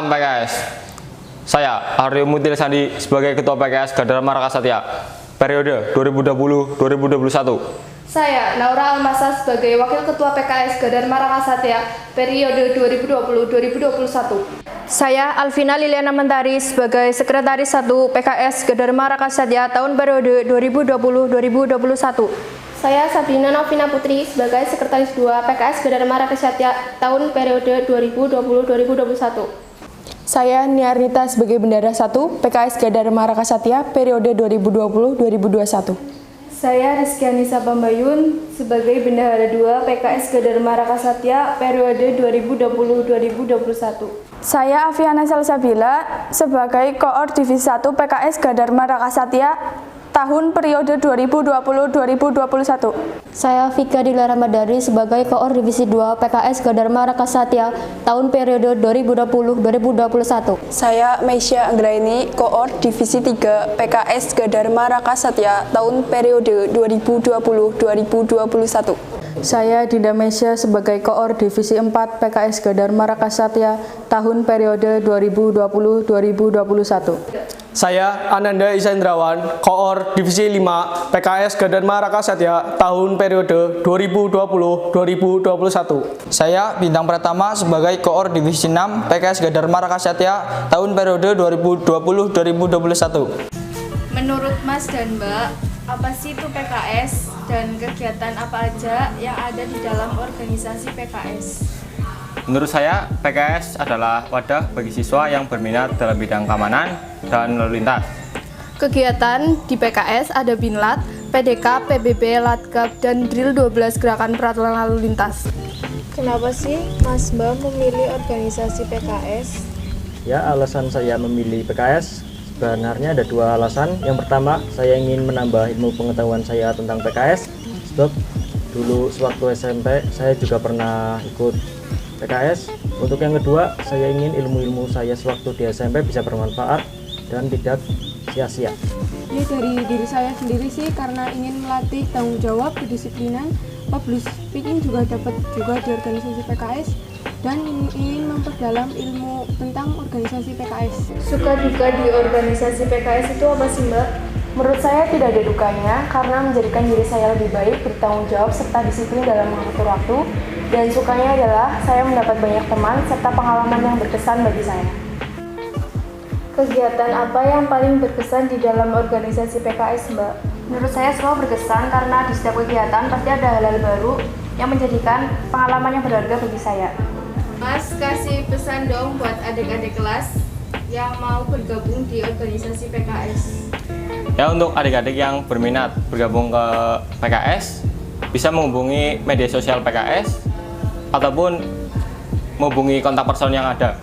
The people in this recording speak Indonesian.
Salam PKS. Saya Aryo Mutil Sandi sebagai Ketua PKS Gadar Marakasatya periode 2020-2021. Saya Naura Almasa sebagai Wakil Ketua PKS Gadar Marakasatya periode 2020-2021. Saya Alvina Liliana Mentari sebagai Sekretaris 1 PKS Gadar Marakasatya tahun periode 2020-2021. Saya Sabrina Novina Putri sebagai Sekretaris 2 PKS Gadar Marakasatya tahun periode 2020-2021. Saya Niarnita sebagai Bendara 1 PKS Gadar Marakasatya periode 2020-2021. Saya Rizky Anissa Pambayun sebagai Bendahara 2 PKS Gadar Marakasatya periode 2020-2021. Saya Aviana Salsabila sebagai Koor Divisi 1 PKS Gadar Marakasatya tahun periode 2020-2021. Saya Vika Dilara Madari sebagai Koor Divisi 2 PKS Gadar Marakasatya tahun periode 2020-2021. Saya Meisya Anggraini, Koor Divisi 3 PKS Gadar Marakasatya tahun periode 2020-2021. Saya Dinda Meisya sebagai Koor Divisi 4 PKS Gadar Marakasatya tahun periode 2020-2021. Saya Ananda Isendrawan, Koor Divisi 5 PKS Gadar Marakasatya tahun periode 2020-2021. Saya Bintang Pratama sebagai Koor Divisi 6 PKS Gadar Marakasatya tahun periode 2020-2021. Menurut Mas dan Mbak, apa sih itu PKS dan kegiatan apa aja yang ada di dalam organisasi PKS? Menurut saya, PKS adalah wadah bagi siswa yang berminat dalam bidang keamanan dan lalu lintas. Kegiatan di PKS ada Binlat, PDK, PBB, Latkap, dan Drill 12 Gerakan Peraturan Lalu Lintas. Kenapa sih Mas Mbak memilih organisasi PKS? Ya, alasan saya memilih PKS sebenarnya ada dua alasan. Yang pertama, saya ingin menambah ilmu pengetahuan saya tentang PKS. Sebab dulu sewaktu SMP saya juga pernah ikut PKS. Untuk yang kedua, saya ingin ilmu-ilmu saya sewaktu di SMP bisa bermanfaat dan tidak sia-sia. Ini dari diri saya sendiri sih, karena ingin melatih tanggung jawab, kedisiplinan, public speaking juga dapat juga di organisasi PKS, dan ingin memperdalam ilmu tentang organisasi PKS. Suka duka di organisasi PKS itu apa sih Mbak? Menurut saya tidak ada dukanya karena menjadikan diri saya lebih baik, bertanggung jawab, serta disiplin dalam mengatur waktu. Dan sukanya adalah saya mendapat banyak teman serta pengalaman yang berkesan bagi saya. Kegiatan apa yang paling berkesan di dalam organisasi PKS Mbak? Menurut saya semua berkesan karena di setiap kegiatan pasti ada hal-hal baru yang menjadikan pengalaman yang berharga bagi saya. Mas, kasih pesan dong buat adik-adik kelas yang mau bergabung di organisasi PKS. Ya, untuk adik-adik yang berminat bergabung ke PKS, bisa menghubungi media sosial PKS ataupun menghubungi kontak person yang ada.